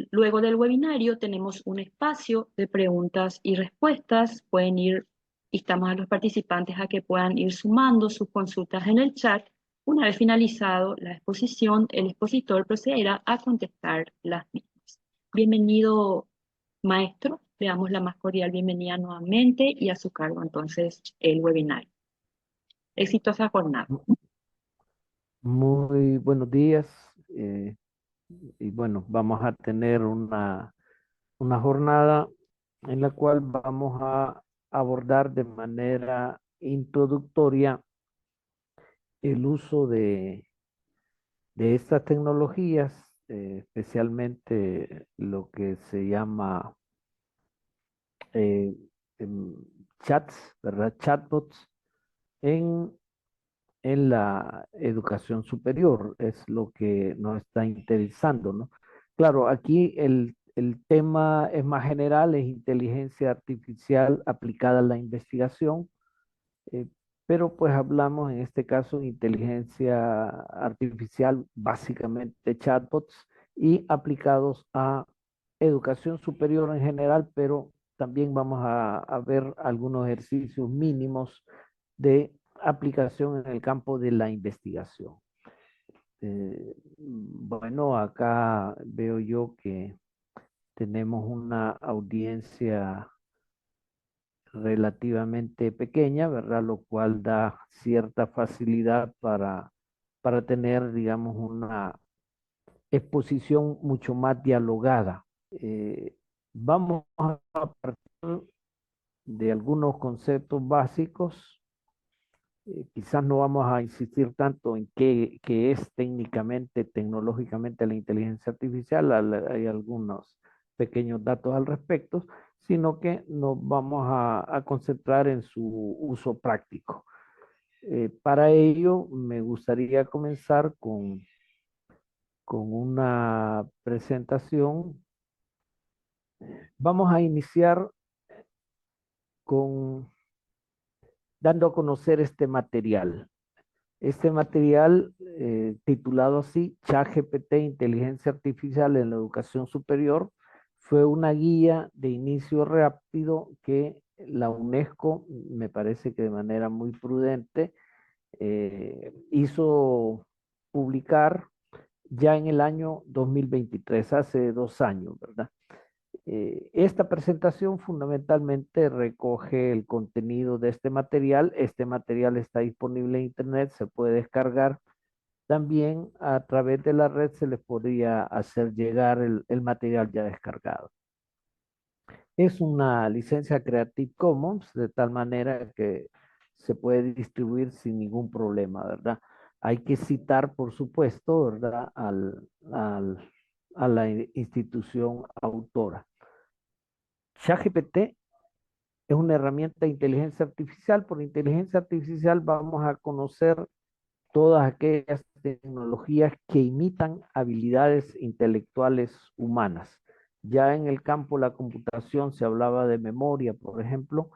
Luego del webinario tenemos un espacio de preguntas y respuestas. Instamos a los participantes a que puedan ir sumando sus consultas en el chat. Una vez finalizado la exposición, el expositor procederá a contestar las mismas. Bienvenido, maestro. Le damos la más cordial bienvenida nuevamente y a su cargo entonces el webinario. Exitosa jornada. Muy buenos días. Y bueno, vamos a tener una jornada en la cual vamos a abordar de manera introductoria el uso de estas tecnologías, especialmente lo que se llama eh, em, chats, ¿verdad? Chatbots en la educación superior, es lo que nos está interesando, ¿no? Claro, aquí el tema es más general, es inteligencia artificial aplicada a la investigación, eh, pero pues hablamos en este caso de inteligencia artificial, básicamente chatbots, y aplicados a educación superior en general, pero también vamos a ver algunos ejercicios mínimos de aplicación en el campo de la investigación. Bueno, acá veo yo que tenemos una audiencia relativamente pequeña, ¿verdad? Lo cual da cierta facilidad para tener, digamos, una exposición mucho más dialogada. Vamos a partir de algunos conceptos básicos. Quizás no vamos a insistir tanto en qué es técnicamente, tecnológicamente la inteligencia artificial, hay algunos pequeños datos al respecto, sino que nos vamos a concentrar en su uso práctico. Para ello, me gustaría comenzar con una presentación. Vamos a iniciar con dando a conocer este material. Este material, titulado así, ChatGPT, Inteligencia Artificial en la Educación Superior, fue una guía de inicio rápido que la UNESCO, me parece que de manera muy prudente, hizo publicar ya en el año 2023, hace 2 años, ¿verdad? Esta presentación fundamentalmente recoge el contenido de este material. Este material está disponible en Internet, se puede descargar. También a través de la red se les podría hacer llegar el material ya descargado. Es una licencia Creative Commons, de tal manera que se puede distribuir sin ningún problema, ¿verdad? Hay que citar, por supuesto, ¿verdad? A la institución autora. ChatGPT es una herramienta de inteligencia artificial. Por inteligencia artificial vamos a conocer todas aquellas tecnologías que imitan habilidades intelectuales humanas. Ya en el campo de la computación se hablaba de memoria, por ejemplo,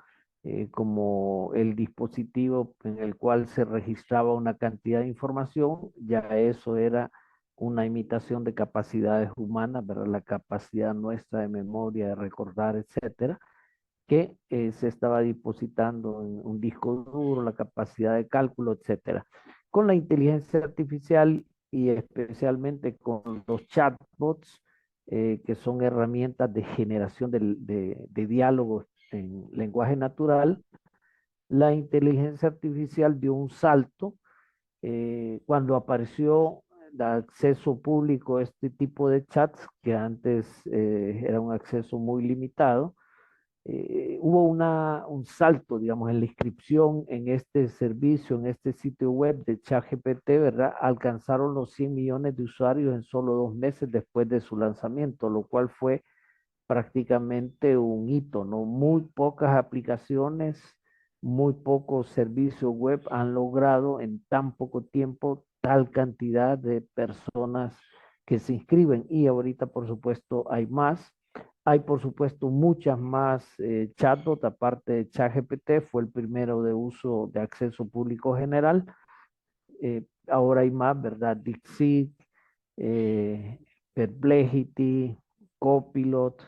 como el dispositivo en el cual se registraba una cantidad de información, ya eso era una imitación de capacidades humanas, ¿verdad? La capacidad nuestra de memoria, de recordar, etcétera, que se estaba depositando en un disco duro, la capacidad de cálculo, etcétera. Con la inteligencia artificial y especialmente con los chatbots, que son herramientas de generación de diálogos en lenguaje natural, la inteligencia artificial dio un salto cuando apareció de acceso público a este tipo de chats, que antes era un acceso muy limitado. Hubo un salto, digamos, en la inscripción en este servicio, en este sitio web de ChatGPT, ¿verdad? Alcanzaron los 100 millones de usuarios en solo 2 meses después de su lanzamiento, lo cual fue prácticamente un hito, ¿no? Muy pocas aplicaciones, muy pocos servicios web han logrado en tan poco tiempo tal cantidad de personas que se inscriben, y ahorita por supuesto hay más. Hay por supuesto muchas más chatbots, aparte de ChatGPT, fue el primero de uso de acceso público general. Ahora hay más, ¿verdad? DeepSeek, Perplexity, Copilot,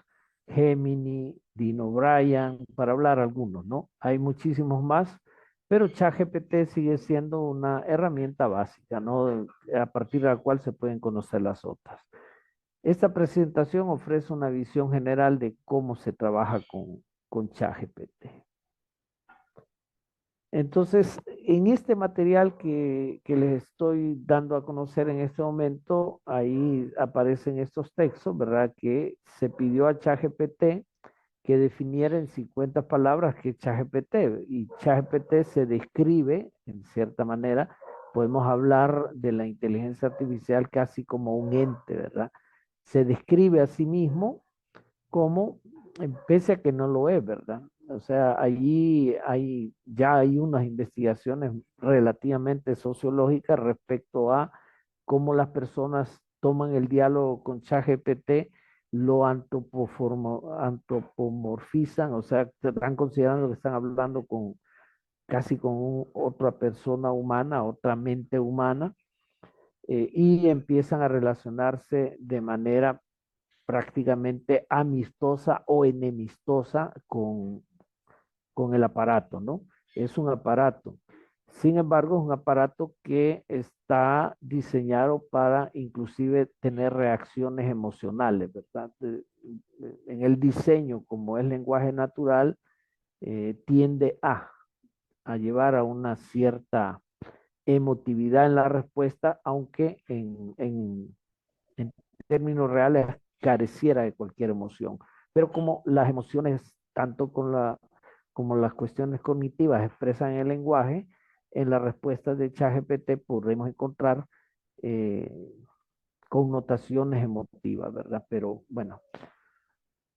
Gemini, Dino Bryan, para hablar algunos, ¿no? Hay muchísimos más, pero ChatGPT sigue siendo una herramienta básica, ¿no? A partir de la cual se pueden conocer las otras. Esta presentación ofrece una visión general de cómo se trabaja con ChatGPT. Entonces, en este material que les estoy dando a conocer en este momento, ahí aparecen estos textos, ¿verdad? Que se pidió a ChatGPT que definiera en 50 palabras qué es ChatGPT. Y ChatGPT se describe, en cierta manera, podemos hablar de la inteligencia artificial casi como un ente, ¿verdad? Se describe a sí mismo como, pese a que no lo es, ¿verdad? O sea, allí ya hay unas investigaciones relativamente sociológicas respecto a cómo las personas toman el diálogo con ChatGPT, lo antropomorfizan, o sea, están considerando que están hablando con casi con otra persona humana, otra mente humana, y empiezan a relacionarse de manera prácticamente amistosa o enemistosa con el aparato, ¿no? Es un aparato. Sin embargo, es un aparato que está diseñado para inclusive tener reacciones emocionales, ¿verdad? En el diseño, como es lenguaje natural, tiende a llevar a una cierta emotividad en la respuesta, aunque en términos reales careciera de cualquier emoción. Pero como las emociones, tanto como las cuestiones cognitivas expresan en el lenguaje, en las respuestas de ChatGPT podremos encontrar eh, connotaciones emotivas, ¿verdad? Pero bueno,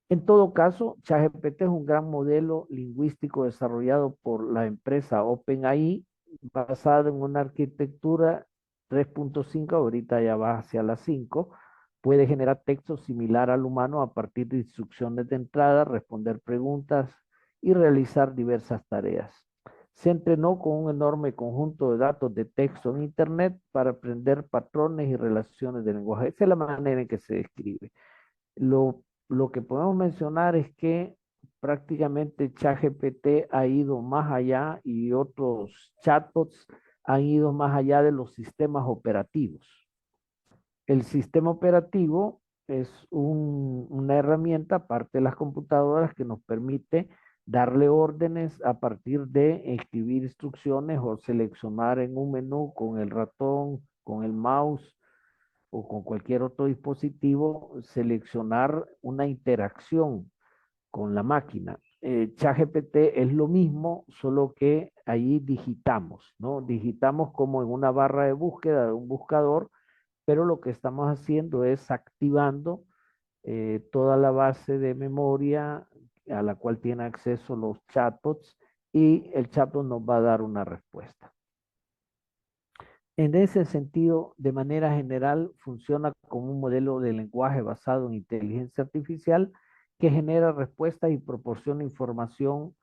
en todo caso, ChatGPT es un gran modelo lingüístico desarrollado por la empresa OpenAI, basado en una arquitectura 3.5, ahorita ya va hacia la 5. Puede generar texto similar al humano a partir de instrucciones de entrada, responder preguntas y realizar diversas tareas. Se entrenó con un enorme conjunto de datos de texto en Internet para aprender patrones y relaciones de lenguaje. Esa es la manera en que se describe. Lo que podemos mencionar es que prácticamente ChatGPT ha ido más allá y otros chatbots han ido más allá de los sistemas operativos. El sistema operativo es una herramienta, aparte de las computadoras, que nos permite darle órdenes a partir de escribir instrucciones o seleccionar en un menú con el ratón, con el mouse o con cualquier otro dispositivo, seleccionar una interacción con la máquina. ChatGPT es lo mismo, solo que ahí digitamos, ¿no? Digitamos como en una barra de búsqueda de un buscador, pero lo que estamos haciendo es activando toda la base de memoria a la cual tiene acceso los chatbots y el chatbot nos va a dar una respuesta. En ese sentido, de manera general, funciona como un modelo de lenguaje basado en inteligencia artificial que genera respuestas y proporciona información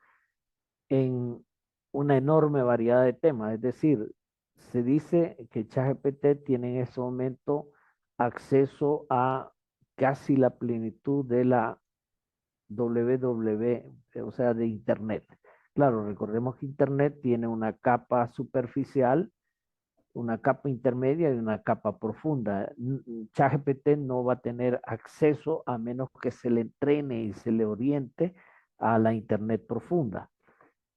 en una enorme variedad de temas. Es decir, se dice que ChatGPT tiene en ese momento acceso a casi la plenitud de la WW, o sea, de Internet. Claro, recordemos que Internet tiene una capa superficial, una capa intermedia y una capa profunda. ChatGPT no va a tener acceso a menos que se le entrene y se le oriente a la Internet profunda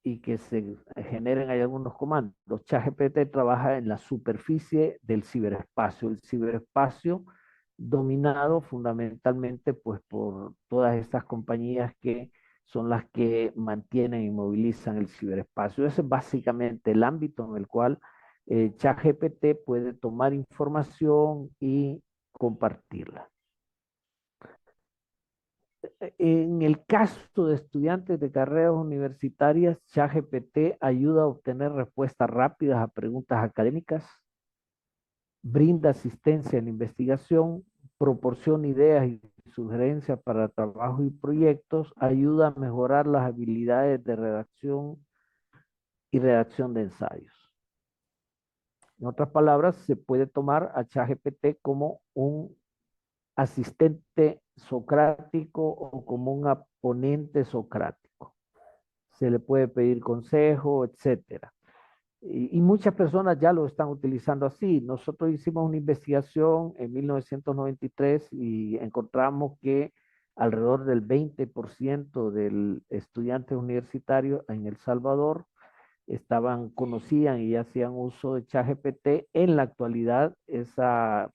y que se generen ahí algunos comandos. ChatGPT trabaja en la superficie del ciberespacio, el ciberespacio dominado fundamentalmente pues por todas estas compañías que son las que mantienen y movilizan el ciberespacio. Ese es básicamente el ámbito en el cual ChatGPT puede tomar información y compartirla. En el caso de estudiantes de carreras universitarias, ChatGPT ayuda a obtener respuestas rápidas a preguntas académicas, brinda asistencia en la investigación, proporciona ideas y sugerencias para trabajo y proyectos, ayuda a mejorar las habilidades de redacción y redacción de ensayos. En otras palabras, se puede tomar a ChatGPT como un asistente socrático o como un ponente socrático. Se le puede pedir consejo, etcétera. Y muchas personas ya lo están utilizando así. Nosotros hicimos una investigación en 1993 y encontramos que alrededor del 20% del estudiantes universitarios en El Salvador conocían y hacían uso de ChatGPT. En la actualidad, ese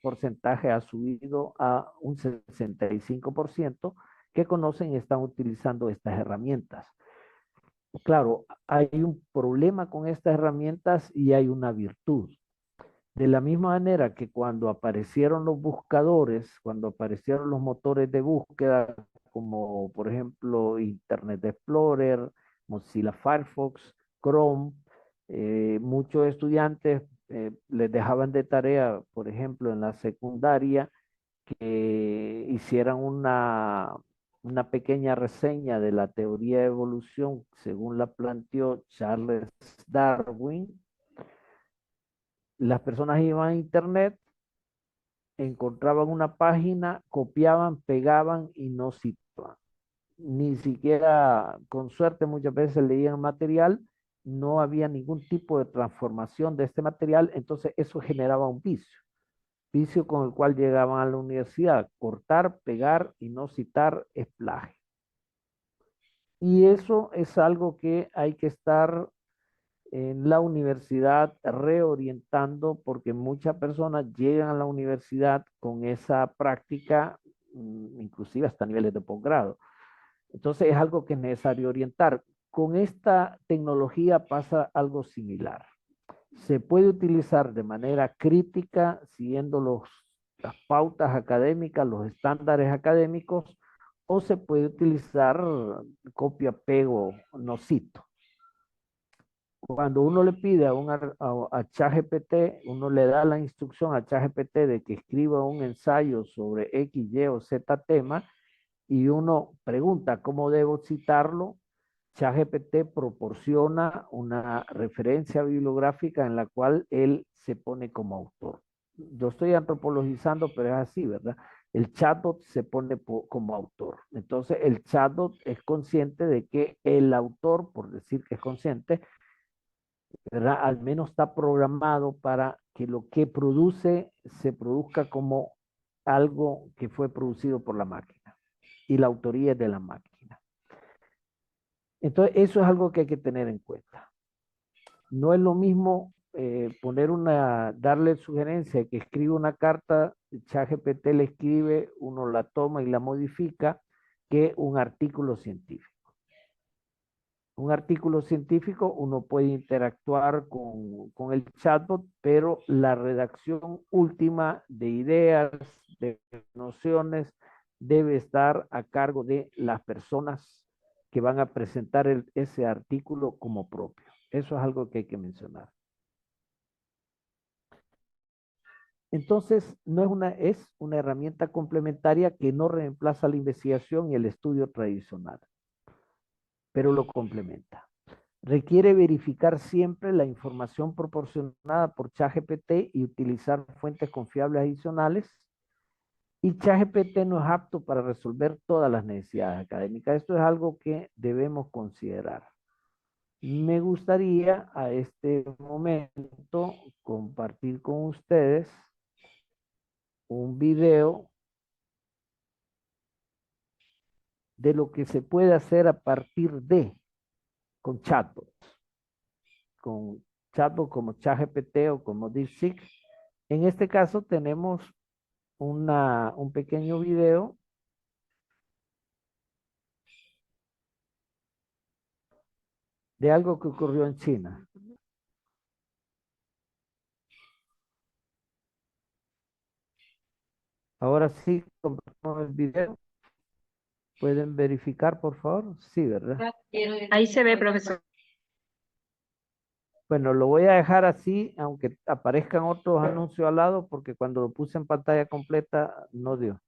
porcentaje ha subido a un 65% que conocen y están utilizando estas herramientas. Claro, hay un problema con estas herramientas y hay una virtud. De la misma manera que cuando aparecieron los buscadores, cuando aparecieron los motores de búsqueda, como por ejemplo Internet Explorer, Mozilla Firefox, Chrome, muchos estudiantes les dejaban de tarea, por ejemplo, en la secundaria, que hicieran una pequeña reseña de la teoría de evolución según la planteó Charles Darwin. Las personas iban a internet, encontraban una página, copiaban, pegaban y no citaban. Ni siquiera, con suerte, muchas veces leían material, no había ningún tipo de transformación de este material, entonces eso generaba un vicio con el cual llegaban a la universidad. Cortar, pegar y no citar es plagio. Y eso es algo que hay que estar en la universidad reorientando porque muchas personas llegan a la universidad con esa práctica, inclusive hasta niveles de posgrado. Entonces es algo que es necesario orientar. Con esta tecnología pasa algo similar. Se puede utilizar de manera crítica, siguiendo las pautas académicas, los estándares académicos, o se puede utilizar copia-pego, no cito. Cuando uno le pide a ChatGPT, uno le da la instrucción a ChatGPT de que escriba un ensayo sobre X, Y o Z tema y uno pregunta cómo debo citarlo. ChatGPT proporciona una referencia bibliográfica en la cual él se pone como autor. Yo estoy antropologizando, pero es así, ¿verdad? El chatbot se pone como autor. Entonces, el chatbot es consciente de que el autor, por decir que es consciente, ¿verdad? Al menos está programado para que lo que produce se produzca como algo que fue producido por la máquina y la autoría es de la máquina. Entonces, eso es algo que hay que tener en cuenta. No es lo mismo darle sugerencia que escriba una carta, ChatGPT le escribe, uno la toma y la modifica, que un artículo científico. Un artículo científico, uno puede interactuar con el chatbot, pero la redacción última de ideas, de nociones, debe estar a cargo de las personas que van a presentar ese artículo como propio. Eso es algo que hay que mencionar. Entonces, es una herramienta complementaria que no reemplaza la investigación y el estudio tradicional, pero lo complementa. Requiere verificar siempre la información proporcionada por ChatGPT y utilizar fuentes confiables adicionales. Y ChatGPT no es apto para resolver todas las necesidades académicas. Esto es algo que debemos considerar. Me gustaría a este momento compartir con ustedes un video de lo que se puede hacer a partir con chatbots, con chatbots como ChatGPT o como DeepSeek. En este caso tenemos un pequeño video de algo que ocurrió en China. Ahora sí, compartimos el video. ¿Pueden verificar, por favor? Sí, ¿verdad? Ahí se ve, profesor. Bueno, lo voy a dejar así, aunque aparezcan otros anuncios al lado, porque cuando lo puse en pantalla completa no dio.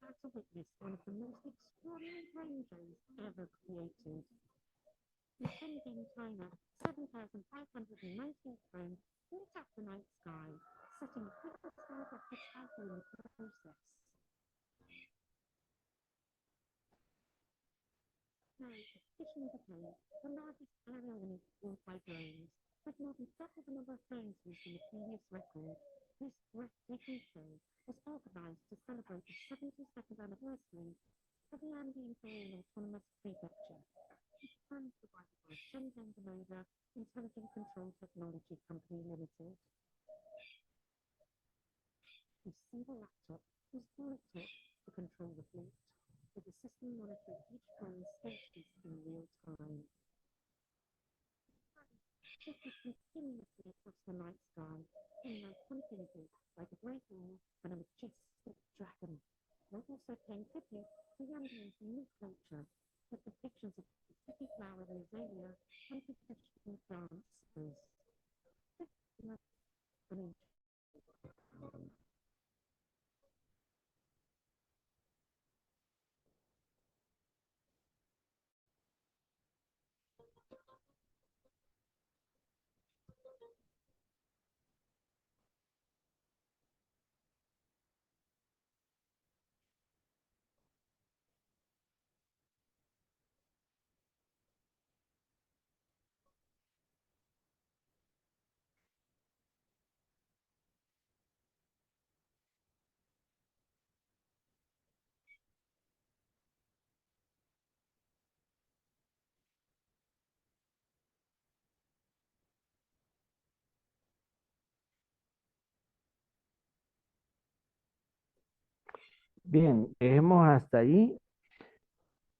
Bien, dejemos hasta ahí.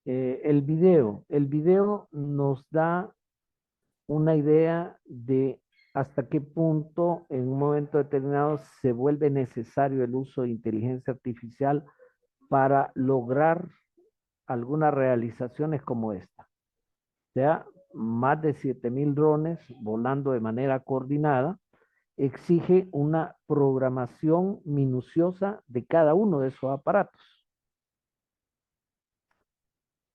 El video nos da una idea de hasta qué punto en un momento determinado se vuelve necesario el uso de inteligencia artificial para lograr algunas realizaciones como esta. O sea, más de 7,000 drones volando de manera coordinada exige una programación minuciosa de cada uno de esos aparatos.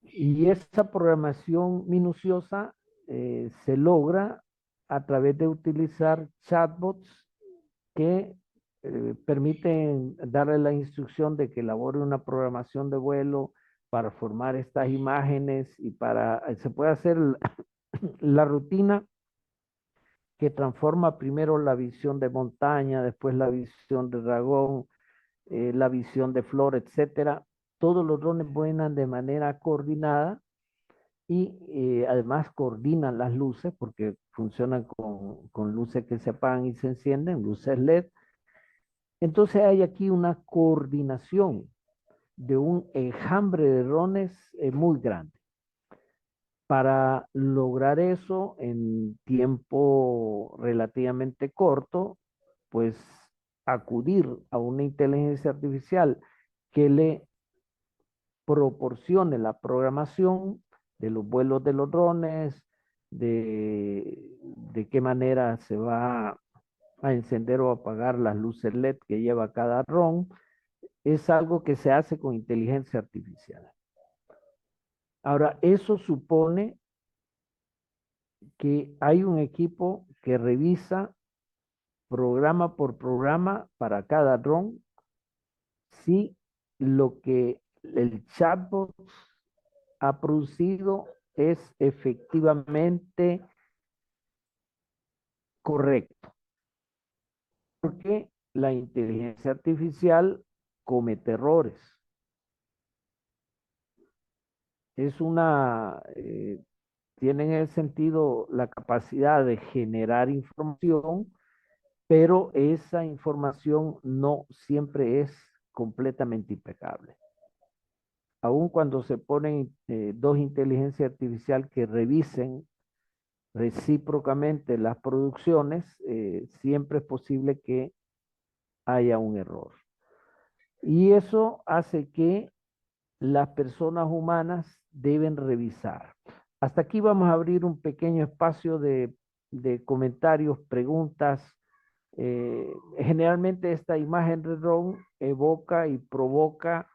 Y esa programación minuciosa se logra a través de utilizar chatbots que permiten darle la instrucción de que elabore una programación de vuelo para formar estas imágenes y para se puede hacer la rutina que transforma primero la visión de montaña, después la visión de dragón, la visión de flor, etcétera. Todos los drones vuelan de manera coordinada y además coordinan las luces porque funcionan con luces que se apagan y se encienden, luces LED. Entonces hay aquí una coordinación de un enjambre de drones muy grande. Para lograr eso en tiempo relativamente corto, pues acudir a una inteligencia artificial que le proporcione la programación de los vuelos de los drones, de qué manera se va a encender o apagar las luces LED que lleva cada dron, es algo que se hace con inteligencia artificial. Ahora, eso supone que hay un equipo que revisa programa por programa para cada dron si lo que el chatbot ha producido es efectivamente correcto. Porque la inteligencia artificial comete errores. Es tiene en ese sentido la capacidad de generar información, pero esa información no siempre es completamente impecable. Aun cuando se ponen dos inteligencias artificiales que revisen recíprocamente las producciones, siempre es posible que haya un error. Y eso hace que las personas humanas deben revisar. Hasta aquí vamos a abrir un pequeño espacio de comentarios, preguntas. Generalmente esta imagen de drone evoca y provoca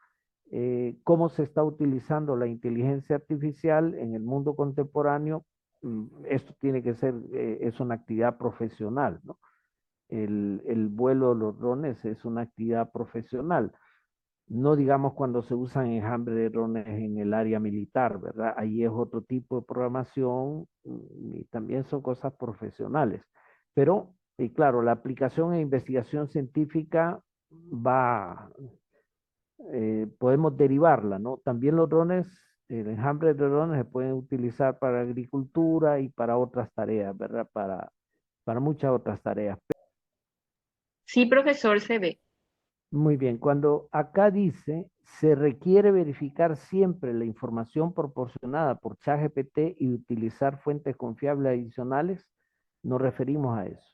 cómo se está utilizando la inteligencia artificial en el mundo contemporáneo. Esto tiene que ser, es una actividad profesional, ¿no? El vuelo de los drones es una actividad profesional. No digamos cuando se usan enjambres de drones en el área militar, ¿verdad? Ahí es otro tipo de programación y también son cosas profesionales. Pero, y claro, la aplicación e investigación científica va, podemos derivarla, ¿no? También los drones, el enjambre de drones se pueden utilizar para agricultura y para otras tareas, ¿verdad? Para muchas otras tareas. Sí, profesor, se ve. Muy bien, cuando acá dice, se requiere verificar siempre la información proporcionada por ChatGPT y utilizar fuentes confiables adicionales, nos referimos a eso.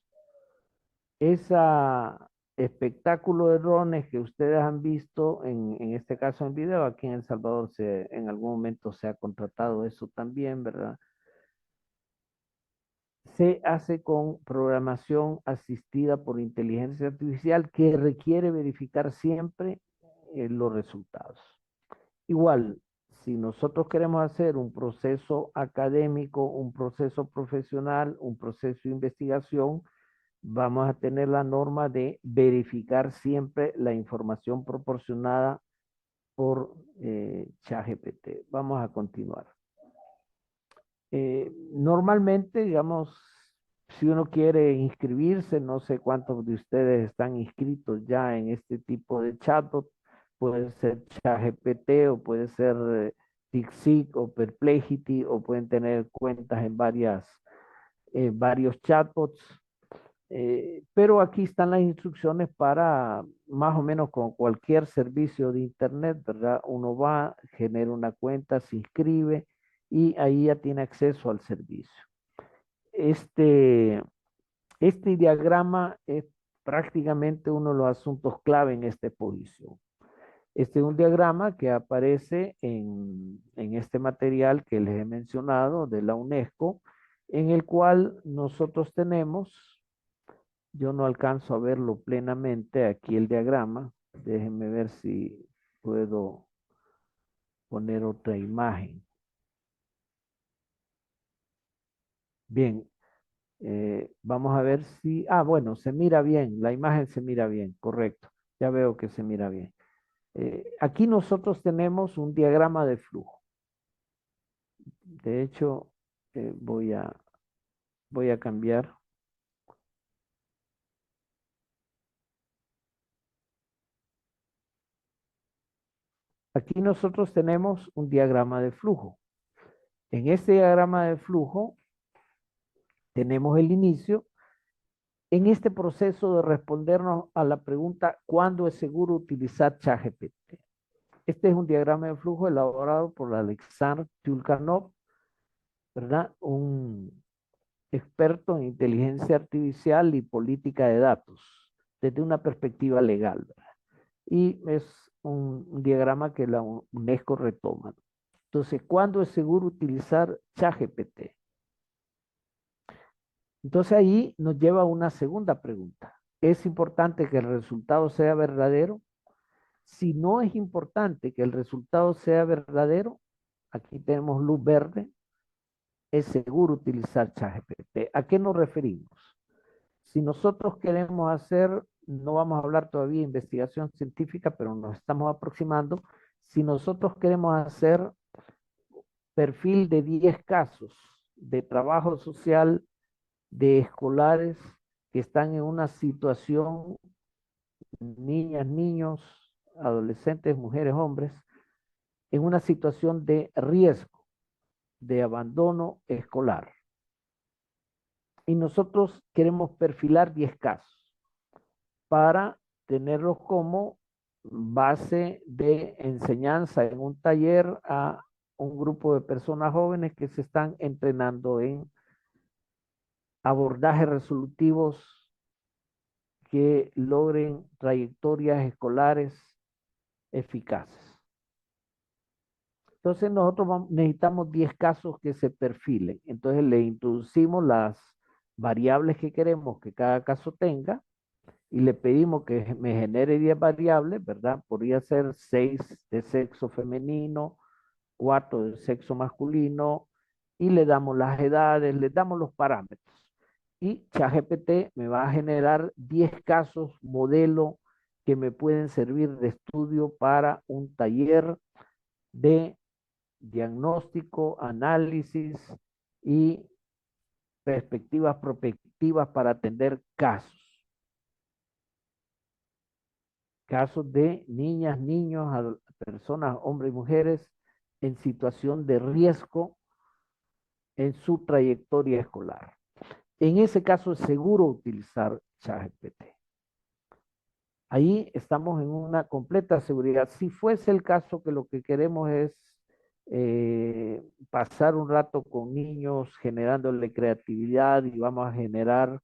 Ese espectáculo de drones que ustedes han visto, en este caso en video, aquí en El Salvador en algún momento se ha contratado eso también, ¿verdad? Se hace con programación asistida por inteligencia artificial que requiere verificar siempre los resultados. Igual, si nosotros queremos hacer un proceso académico, un proceso profesional, un proceso de investigación, vamos a tener la norma de verificar siempre la información proporcionada por ChatGPT. Vamos a continuar. Normalmente, digamos, si uno quiere inscribirse, no sé cuántos de ustedes están inscritos ya en este tipo de chatbot, puede ser ChatGPT o puede ser DeepSeek o Perplexity o pueden tener cuentas en varios chatbots. Pero aquí están las instrucciones para más o menos con cualquier servicio de internet, ¿verdad? Uno va, genera una cuenta, se inscribe y ahí ya tiene acceso al servicio. Este, este diagrama es prácticamente uno de los asuntos clave en esta exposición. Este es un diagrama que aparece en este material que les he mencionado de la UNESCO, en el cual nosotros tenemos, yo no alcanzo a verlo plenamente aquí el diagrama, déjenme ver si puedo poner otra imagen. Bien, vamos a ver si, bueno, se mira bien, la imagen se mira bien, correcto, ya veo que se mira bien. Aquí nosotros tenemos un diagrama de flujo. De hecho, voy a cambiar. Aquí nosotros tenemos un diagrama de flujo. En este diagrama de flujo tenemos el inicio. En este proceso de respondernos a la pregunta, ¿cuándo es seguro utilizar ChatGPT? Este es un diagrama de flujo elaborado por Alexander Tulkanov, ¿verdad? Un experto en inteligencia artificial y política de datos, desde una perspectiva legal, ¿verdad? Y es un diagrama que la UNESCO retoma. Entonces, ¿cuándo es seguro utilizar ChatGPT? Entonces ahí nos lleva a una segunda pregunta. ¿Es importante que el resultado sea verdadero? Si no es importante que el resultado sea verdadero, aquí tenemos luz verde, es seguro utilizar ChatGPT. ¿A qué nos referimos? Si nosotros queremos hacer, no vamos a hablar todavía de investigación científica, pero nos estamos aproximando. Si nosotros queremos hacer perfil de 10 casos de trabajo social de escolares que están en una situación, niñas, niños, adolescentes, mujeres, hombres, en una situación de riesgo, de abandono escolar. Y nosotros queremos perfilar 10 casos para tenerlos como base de enseñanza en un taller a un grupo de personas jóvenes que se están entrenando en abordajes resolutivos que logren trayectorias escolares eficaces. Entonces nosotros necesitamos 10 casos que se perfilen. Entonces le introducimos las variables que queremos que cada caso tenga y le pedimos que me genere 10 variables, ¿verdad? Podría ser 6 de sexo femenino, 4 de sexo masculino y le damos las edades, le damos los parámetros. Y ChatGPT me va a generar 10 casos modelo que me pueden servir de estudio para un taller de diagnóstico, análisis y perspectivas prospectivas para atender casos de niñas, niños, personas, hombres y mujeres en situación de riesgo en su trayectoria escolar. En ese caso es seguro utilizar ChatGPT. Ahí estamos en una completa seguridad. Si fuese el caso que lo que queremos es pasar un rato con niños generándole creatividad y vamos a generar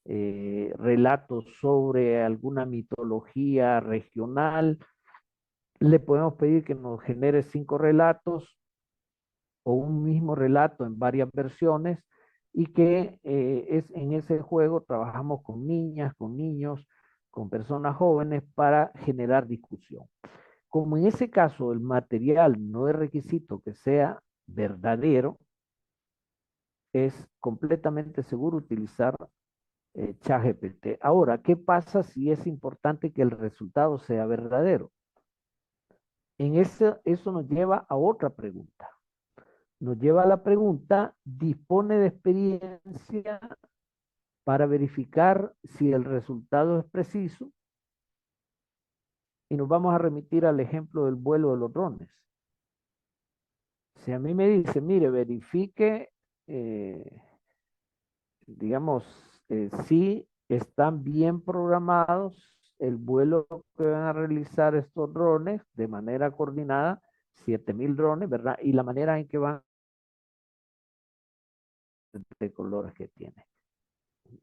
relatos sobre alguna mitología regional, le podemos pedir que nos genere 5 relatos o un mismo relato en varias versiones y que en ese juego trabajamos con niñas, con niños, con personas jóvenes para generar discusión. Como en ese caso el material no es requisito que sea verdadero, es completamente seguro utilizar ChatGPT. Ahora, ¿qué pasa si es importante que el resultado sea verdadero? Eso nos lleva a otra pregunta. Nos lleva a la pregunta, ¿dispone de experiencia para verificar si el resultado es preciso? Y nos vamos a remitir al ejemplo del vuelo de los drones. Si a mí me dice, mire, verifique, eh, digamos, si están bien programados el vuelo que van a realizar estos drones de manera coordinada, 7,000 drones, ¿verdad? Y la manera en que van de colores que tiene.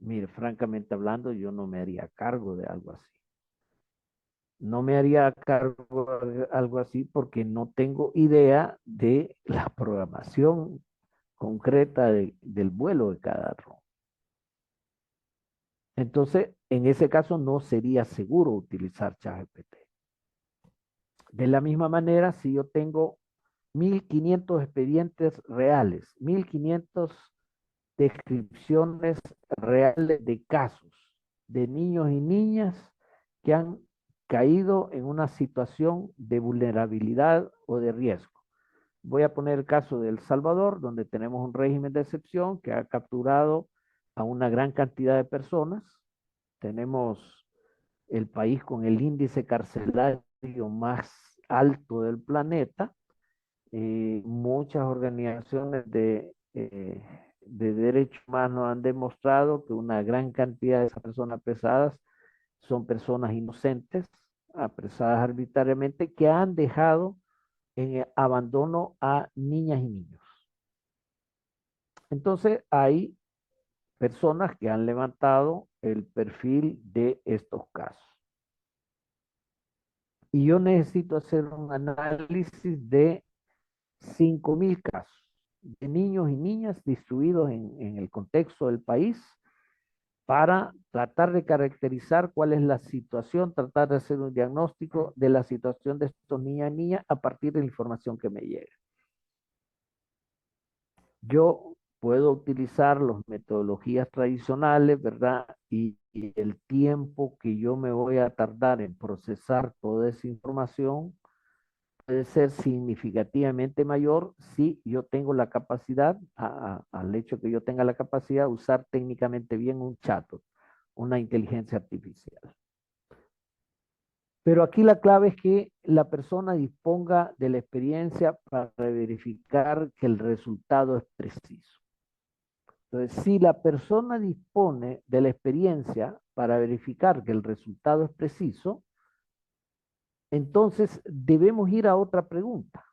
Mire, francamente hablando, yo no me haría cargo de algo así. No me haría cargo de algo así porque no tengo idea de la programación concreta del vuelo de cada dron. Entonces, en ese caso no sería seguro utilizar ChatGPT. De la misma manera, si yo tengo 1,500 expedientes reales, 1,500 descripciones reales de casos de niños y niñas que han caído en una situación de vulnerabilidad o de riesgo. Voy a poner el caso de El Salvador, donde tenemos un régimen de excepción que ha capturado a una gran cantidad de personas. Tenemos el país con el índice carcelario más alto del planeta. Muchas organizaciones de derechos humanos han demostrado que una gran cantidad de esas personas apresadas son personas inocentes, apresadas arbitrariamente, que han dejado en abandono a niñas y niños. Entonces hay personas que han levantado el perfil de estos casos. Y yo necesito hacer un análisis de 5,000 casos de niños y niñas distribuidos en el contexto del país para tratar de caracterizar cuál es la situación, tratar de hacer un diagnóstico de la situación de estos niños y niñas a partir de la información que me llega. Yo puedo utilizar las metodologías tradicionales, ¿verdad? Y el tiempo que yo me voy a tardar en procesar toda esa información puede ser significativamente mayor si yo tengo la capacidad, al hecho que yo tenga la capacidad de usar técnicamente bien un chatbot, una inteligencia artificial. Pero aquí la clave es que la persona disponga de la experiencia para verificar que el resultado es preciso. Entonces, si la persona dispone de la experiencia para verificar que el resultado es preciso, entonces debemos ir a otra pregunta,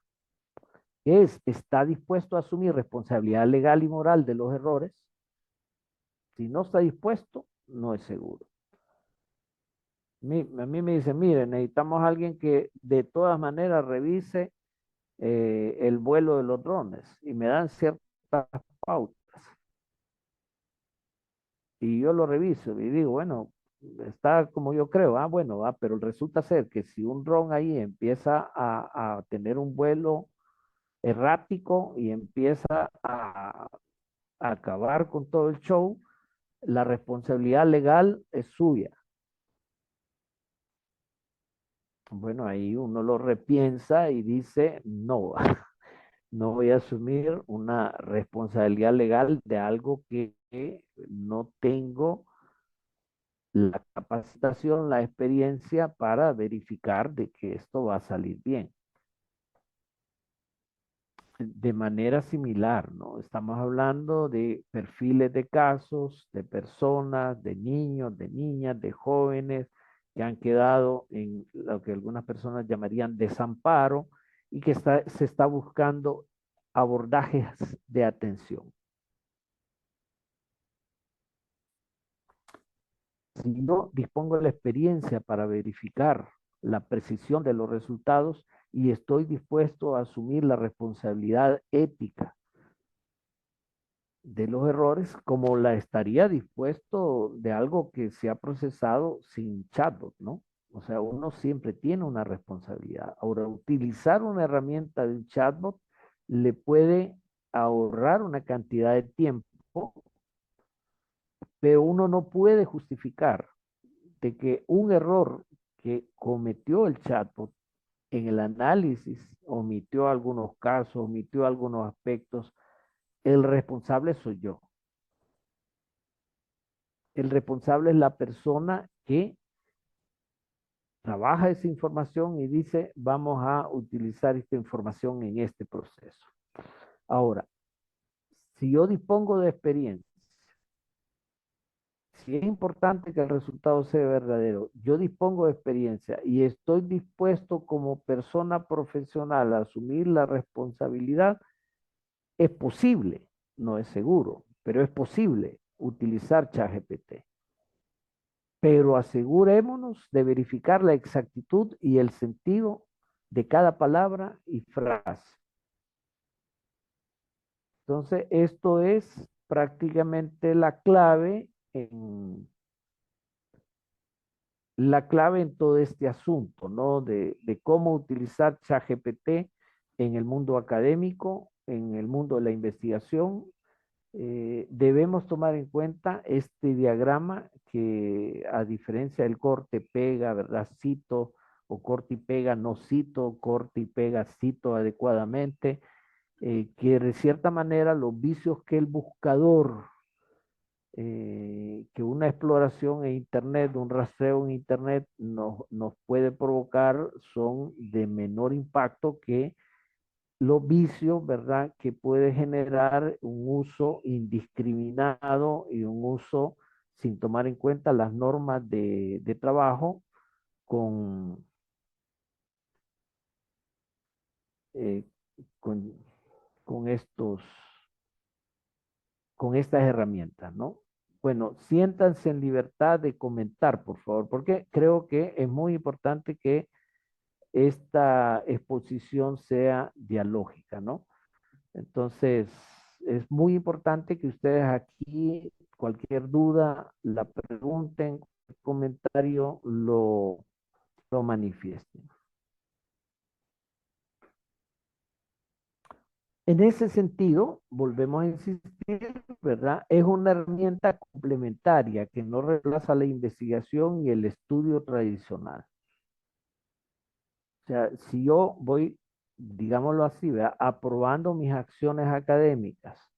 que es, ¿está dispuesto a asumir responsabilidad legal y moral de los errores? Si no está dispuesto, no es seguro. A mí me dicen, mire, necesitamos a alguien que de todas maneras revise el vuelo de los drones y me dan ciertas pautas. Y yo lo reviso y digo, bueno, está como yo creo, bueno, pero resulta ser que si un dron ahí empieza a tener un vuelo errático y empieza a acabar con todo el show, la responsabilidad legal es suya. Bueno, ahí uno lo repiensa y dice, no, no voy a asumir una responsabilidad legal de algo que no tengo la capacitación, la experiencia para verificar de que esto va a salir bien. De manera similar, ¿no? Estamos hablando de perfiles de casos, de personas, de niños, de niñas, de jóvenes que han quedado en lo que algunas personas llamarían desamparo y que se está buscando abordajes de atención. Si yo dispongo de la experiencia para verificar la precisión de los resultados y estoy dispuesto a asumir la responsabilidad ética de los errores, como la estaría dispuesto de algo que se ha procesado sin chatbot, ¿no? O sea, uno siempre tiene una responsabilidad. Ahora, utilizar una herramienta de un chatbot le puede ahorrar una cantidad de tiempo, pero uno no puede justificar de que un error que cometió el chatbot en el análisis omitió algunos casos, omitió algunos aspectos, el responsable soy yo. El responsable es la persona que trabaja esa información y dice, vamos a utilizar esta información en este proceso. Ahora, si yo dispongo de experiencia, si es importante que el resultado sea verdadero, yo dispongo de experiencia y estoy dispuesto como persona profesional a asumir la responsabilidad, es posible, no es seguro, pero es posible utilizar ChatGPT. Pero asegurémonos de verificar la exactitud y el sentido de cada palabra y frase. Entonces, esto es prácticamente la clave en todo este asunto, ¿no? De cómo utilizar ChatGPT en el mundo académico, en el mundo de la investigación. Debemos tomar en cuenta este diagrama que, a diferencia del corte pega, ¿verdad? Cito, o corte y pega, no cito, corte y pega, cito adecuadamente, que de cierta manera los vicios que el buscador, que una exploración en Internet, un rastreo en Internet nos puede provocar son de menor impacto que los vicios, ¿verdad? Que puede generar un uso indiscriminado y un uso sin tomar en cuenta las normas de trabajo con, eh, con, con con estas herramientas, ¿no? Bueno, siéntanse en libertad de comentar, por favor, porque creo que es muy importante que esta exposición sea dialógica, ¿no? Entonces, es muy importante que ustedes aquí, cualquier duda, la pregunten, comentario, lo manifiesten. En ese sentido, volvemos a insistir, ¿verdad? Es una herramienta complementaria que no reemplaza la investigación y el estudio tradicional. O sea, si yo voy, digámoslo así, ¿verdad? Aprobando mis acciones académicas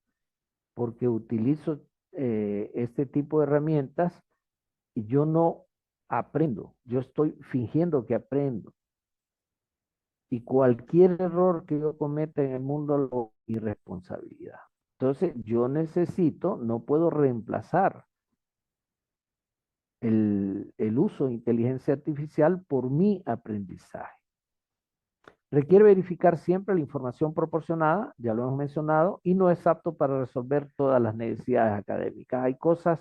porque utilizo este tipo de herramientas y yo no aprendo, yo estoy fingiendo que aprendo. Y cualquier error que yo cometa en el mundo lo irresponsabilidad. Entonces, yo necesito, no puedo reemplazar el uso de inteligencia artificial por mi aprendizaje. Requiere verificar siempre la información proporcionada, ya lo hemos mencionado, y no es apto para resolver todas las necesidades académicas. Hay cosas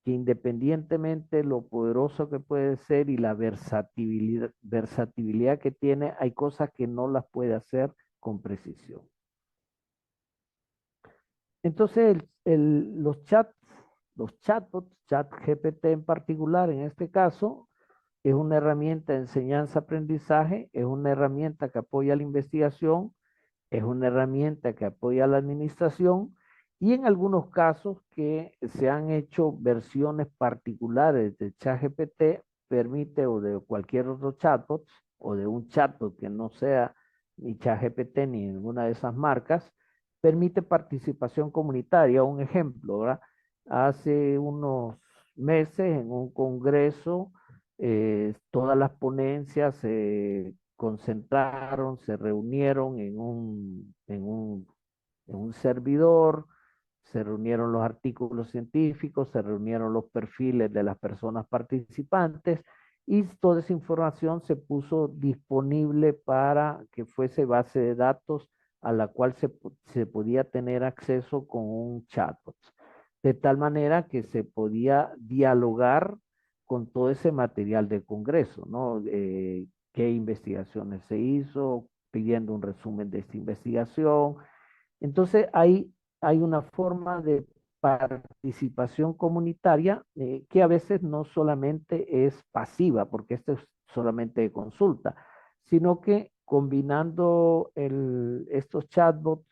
que independientemente lo poderoso que puede ser y la versatilidad que tiene, hay cosas que no las puede hacer con precisión. Entonces, los chatbots, ChatGPT en particular, en este caso, es una herramienta de enseñanza-aprendizaje, es una herramienta que apoya la investigación, es una herramienta que apoya la administración y en algunos casos que se han hecho versiones particulares de ChatGPT, permite, o de cualquier otro chatbot, o de un chatbot que no sea ni ChatGPT ni ninguna de esas marcas, permite participación comunitaria. Un ejemplo, ¿verdad? Hace unos meses en un congreso, todas las ponencias se concentraron, se reunieron en un servidor, se reunieron los artículos científicos, se reunieron los perfiles de las personas participantes y toda esa información se puso disponible para que fuese base de datos a la cual se podía tener acceso con un chatbot. De tal manera que se podía dialogar con todo ese material del Congreso, ¿no? Qué investigaciones se hizo, pidiendo un resumen de esta investigación. Entonces, hay una forma de participación comunitaria que a veces no solamente es pasiva, porque esto es solamente de consulta, sino que combinando estos chatbots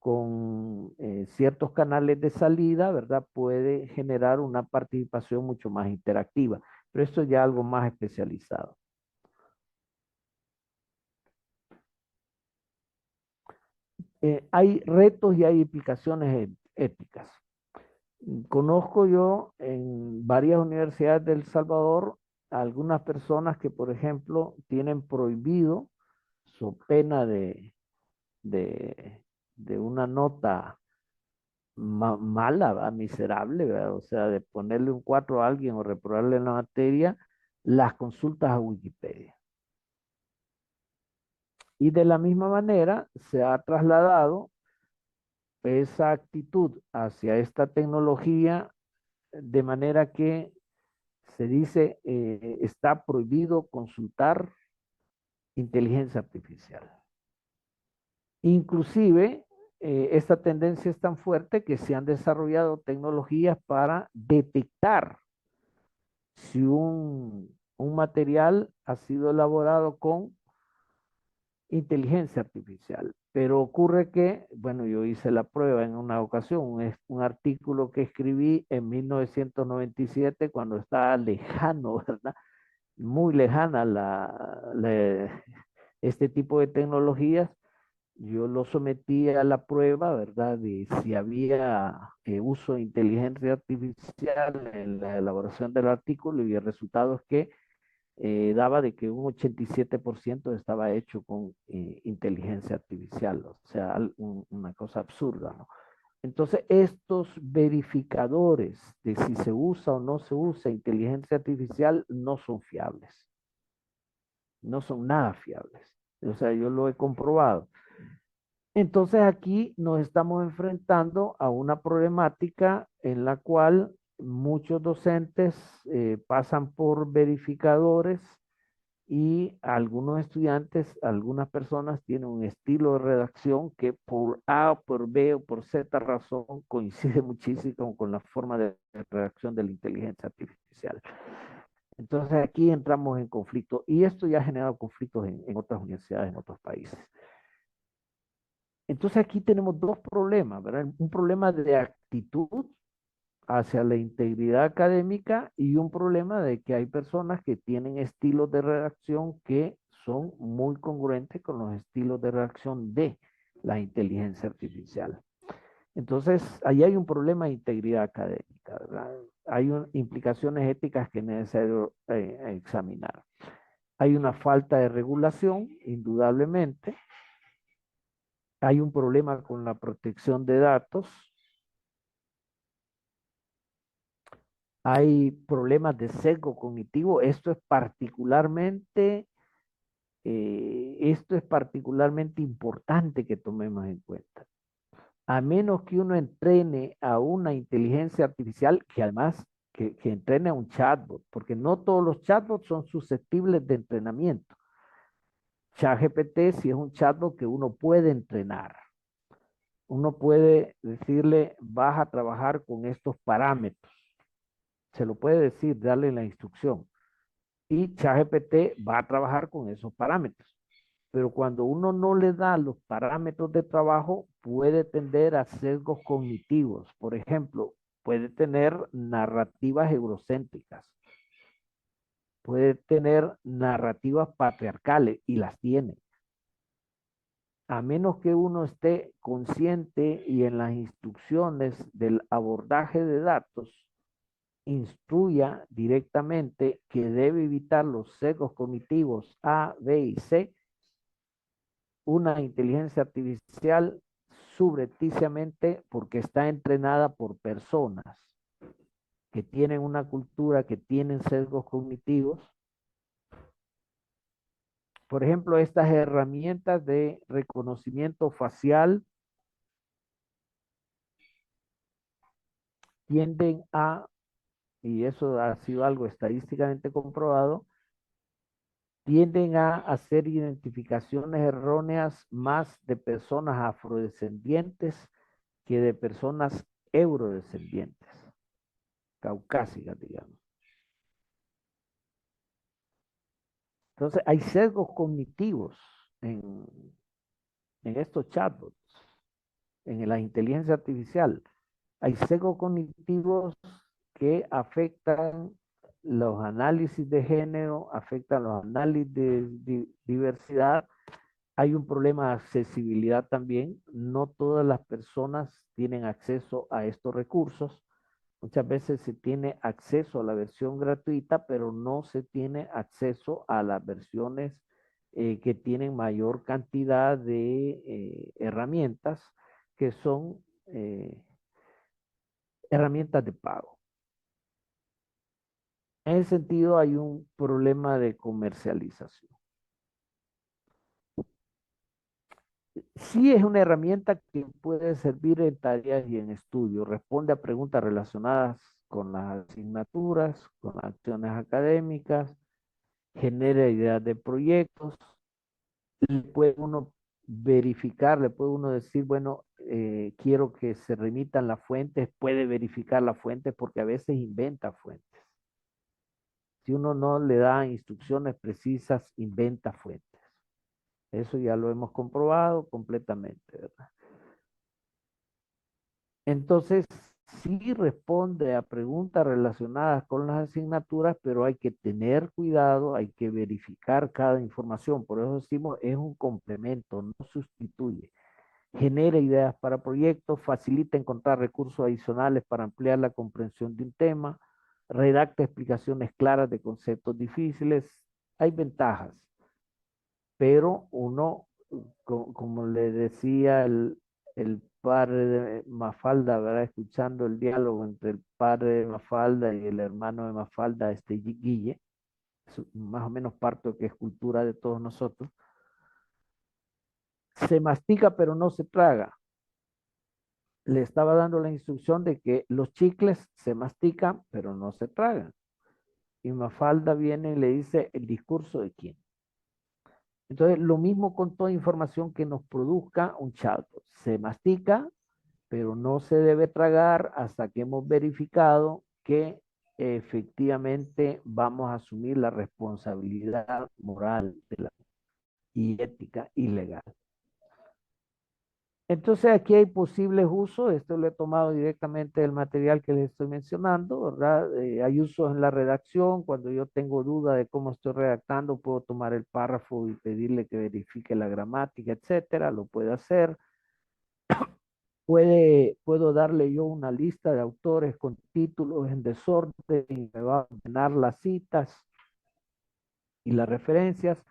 con ciertos canales de salida, ¿verdad? Puede generar una participación mucho más interactiva, pero esto es ya algo más especializado. Hay retos y hay implicaciones éticas. Conozco yo en varias universidades de El Salvador algunas personas que, por ejemplo, tienen prohibido, so pena de, de una nota mala, ¿va? Miserable, ¿verdad? O sea, de ponerle un 4 a alguien o reprobarle en la materia, las consultas a Wikipedia. Y de la misma manera se ha trasladado esa actitud hacia esta tecnología de manera que se dice, está prohibido consultar inteligencia artificial. Inclusive, esta tendencia es tan fuerte que se han desarrollado tecnologías para detectar si un material ha sido elaborado con inteligencia artificial. Pero ocurre que, bueno, yo hice la prueba en una ocasión, es un artículo que escribí en 1997 cuando estaba lejano, ¿verdad? Muy lejana este tipo de tecnologías. Yo lo sometí a la prueba, ¿verdad? De si había uso de inteligencia artificial en la elaboración del artículo y el resultado es que daba de que un 87% estaba hecho con inteligencia artificial, o sea, una cosa absurda, ¿no? Entonces, estos verificadores de si se usa o no se usa inteligencia artificial no son fiables, no son nada fiables. O sea, yo lo he comprobado. Entonces, aquí nos estamos enfrentando a una problemática en la cual muchos docentes pasan por verificadores y algunos estudiantes, algunas personas tienen un estilo de redacción que por A o por B o por Z razón coincide muchísimo con la forma de redacción de la inteligencia artificial. Entonces aquí entramos en conflicto y esto ya ha generado conflictos en otras universidades, en otros países. Entonces aquí tenemos dos problemas, ¿verdad? Un problema de actitud hacia la integridad académica y un problema de que hay personas que tienen estilos de redacción que son muy congruentes con los estilos de redacción de la inteligencia artificial. Entonces, ahí hay un problema de integridad académica, ¿verdad? Hay implicaciones éticas que es necesario examinar. Hay una falta de regulación, indudablemente. Hay un problema con la protección de datos. Hay problemas de sesgo cognitivo. Esto es particularmente importante que tomemos en cuenta. A menos que uno entrene a una inteligencia artificial, que además que entrene a un chatbot, porque no todos los chatbots son susceptibles de entrenamiento. ChatGPT sí es un chatbot que uno puede entrenar. Uno puede decirle, vas a trabajar con estos parámetros. Se lo puede decir, darle la instrucción. Y ChatGPT va a trabajar con esos parámetros. Pero cuando uno no le da los parámetros de trabajo, puede tender a sesgos cognitivos. Por ejemplo, puede tener narrativas eurocéntricas. puede tener narrativas patriarcales y las tiene. A menos que uno esté consciente y en las instrucciones del abordaje de datos, instruya directamente que debe evitar los sesgos cognitivos A, B y C, una inteligencia artificial subrepticiamente porque está entrenada por personas que tienen una cultura, que tienen sesgos cognitivos. Por ejemplo, estas herramientas de reconocimiento facial tienden a, y eso ha sido algo estadísticamente comprobado, tienden a hacer identificaciones erróneas más de personas afrodescendientes que de personas eurodescendientes, caucásicas, digamos. Entonces, hay sesgos cognitivos en estos chatbots, en la inteligencia artificial. Hay sesgos cognitivos que afectan los análisis de género, afectan los análisis de diversidad. Hay un problema de accesibilidad también. No todas las personas tienen acceso a estos recursos. Muchas veces se tiene acceso a la versión gratuita, pero no se tiene acceso a las versiones que tienen mayor cantidad de herramientas, que son herramientas de pago. En ese sentido, hay un problema de comercialización. Sí es una herramienta que puede servir en tareas y en estudios. Responde a preguntas relacionadas con las asignaturas, con las acciones académicas, genera ideas de proyectos. Le puede uno verificar, le puede uno decir, bueno, quiero que se remitan las fuentes, puede verificar las fuentes porque a veces inventa fuentes. Si uno no le da instrucciones precisas, inventa fuentes. Eso ya lo hemos comprobado completamente, ¿verdad? Entonces, sí responde a preguntas relacionadas con las asignaturas, pero hay que tener cuidado, hay que verificar cada información. Por eso decimos, es un complemento, no sustituye. Genera ideas para proyectos, facilita encontrar recursos adicionales para ampliar la comprensión de un tema, redacta explicaciones claras de conceptos difíciles. Hay ventajas, pero uno, como le decía el padre de Mafalda, ¿verdad? Escuchando el diálogo entre el padre de Mafalda y el hermano de Mafalda, Guille, más o menos parto que es cultura de todos nosotros, se mastica pero no se traga. Le estaba dando la instrucción de que los chicles se mastican pero no se tragan. Y Mafalda viene y le dice, ¿el discurso de quién? Entonces, lo mismo con toda información que nos produzca un chatbot. Se mastica, pero no se debe tragar hasta que hemos verificado que efectivamente vamos a asumir la responsabilidad moral y ética y legal. Entonces, aquí hay posibles usos. Esto lo he tomado directamente del material que les estoy mencionando, ¿verdad? Hay usos en la redacción. Cuando yo tengo duda de cómo estoy redactando, puedo tomar el párrafo y pedirle que verifique la gramática, etcétera. Lo puede hacer. Puedo darle yo una lista de autores con títulos en desorden y me va a ordenar las citas y las referencias.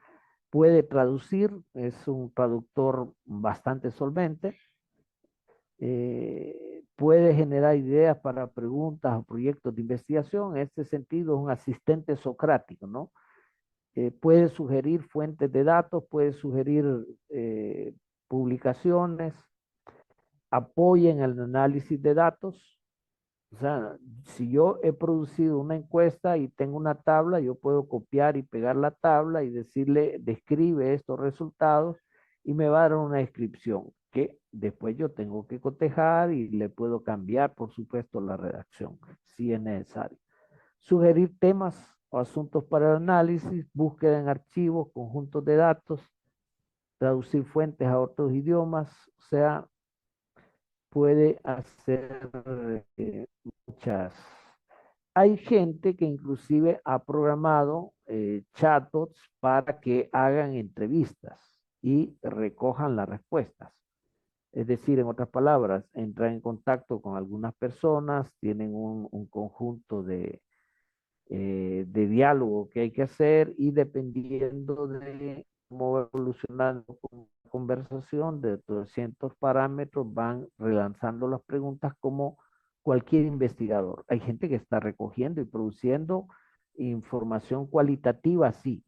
Puede traducir, es un traductor bastante solvente. Puede generar ideas para preguntas o proyectos de investigación. En este sentido, es un asistente socrático, ¿no? Puede sugerir fuentes de datos, puede sugerir publicaciones, apoya en el análisis de datos. O sea, si yo he producido una encuesta y tengo una tabla, yo puedo copiar y pegar la tabla y decirle, describe estos resultados y me va a dar una descripción que después yo tengo que cotejar y le puedo cambiar, por supuesto, la redacción, si es necesario. Sugerir temas o asuntos para el análisis, búsqueda en archivos, conjuntos de datos, traducir fuentes a otros idiomas, o sea, puede hacer muchas hay gente que inclusive ha programado chatbots para que hagan entrevistas y recojan las respuestas. Es decir, en otras palabras, entran en contacto con algunas personas, tienen un conjunto de diálogo que hay que hacer y dependiendo de cómo va evolucionando la conversación de 200 parámetros, van relanzando las preguntas como cualquier investigador. Hay gente que está recogiendo y produciendo información cualitativa, sí,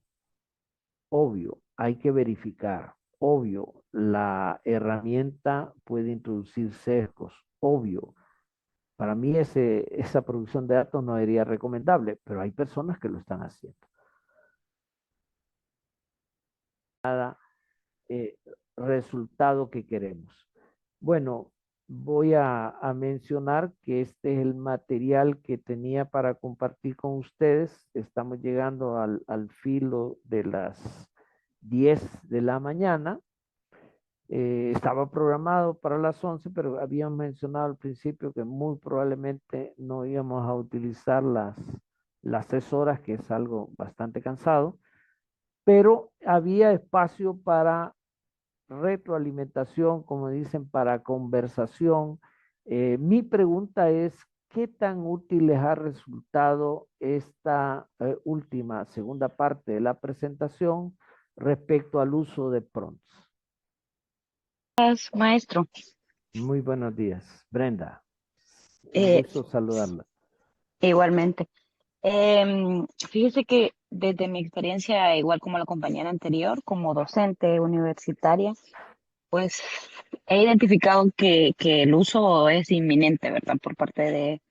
obvio, hay que verificar, obvio, la herramienta puede introducir sesgos, obvio. Para mí esa producción de datos no sería recomendable, pero hay personas que lo están haciendo. Eh, Resultado que queremos. Bueno, voy a mencionar que este es el material que tenía para compartir con ustedes. Estamos llegando al filo de las 10 de la mañana. Estaba programado para las 11, pero habían mencionado al principio que muy probablemente no íbamos a utilizar las 3 horas, que es algo bastante cansado, pero había espacio para retroalimentación, como dicen, para conversación. Mi pregunta es, ¿qué tan útil les ha resultado esta última, segunda parte de la presentación respecto al uso de prompts? Maestro. Muy buenos días, Brenda. Un Eh, gusto saludarla. Igualmente. Fíjese que desde mi experiencia, igual como la compañera anterior, como docente universitaria, pues he identificado que el uso es inminente, ¿verdad? Por parte de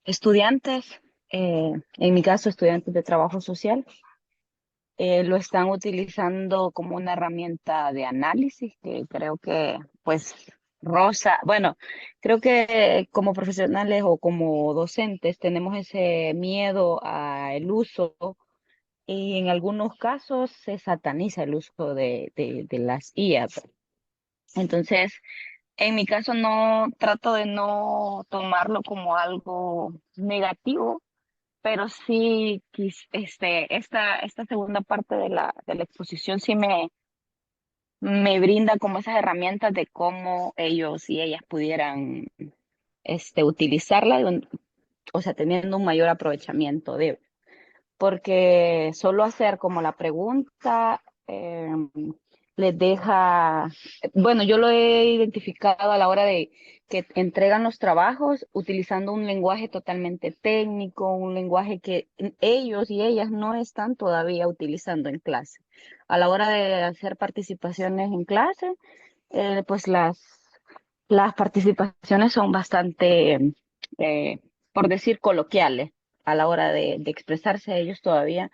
estudiantes, en mi caso, estudiantes de trabajo social, lo están utilizando como una herramienta de análisis que creo que, pues, rosa, bueno, creo que como profesionales o como docentes tenemos ese miedo al uso y en algunos casos se sataniza el uso de las IA. Entonces, en mi caso no trato de no tomarlo como algo negativo, pero sí, esta segunda parte de la exposición sí me brinda como esas herramientas de cómo ellos y ellas pudieran utilizarla, o sea, teniendo un mayor aprovechamiento de, porque solo hacer como la pregunta les deja, bueno, yo lo he identificado a la hora de que entregan los trabajos utilizando un lenguaje totalmente técnico, un lenguaje que ellos y ellas no están todavía utilizando en clase. A la hora de hacer participaciones en clase, pues las participaciones son bastante, por decir, coloquiales. A la hora de expresarse, ellos todavía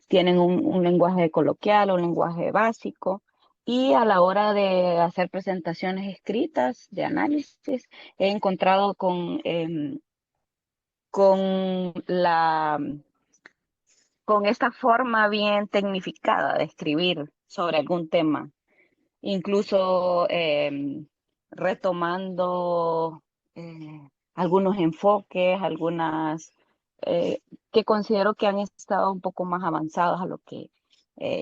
tienen un lenguaje coloquial, un lenguaje básico. Y a la hora de hacer presentaciones escritas de análisis, he encontrado con con esta forma bien tecnificada de escribir sobre algún tema, incluso retomando algunos enfoques, algunas que considero que han estado un poco más avanzados a lo que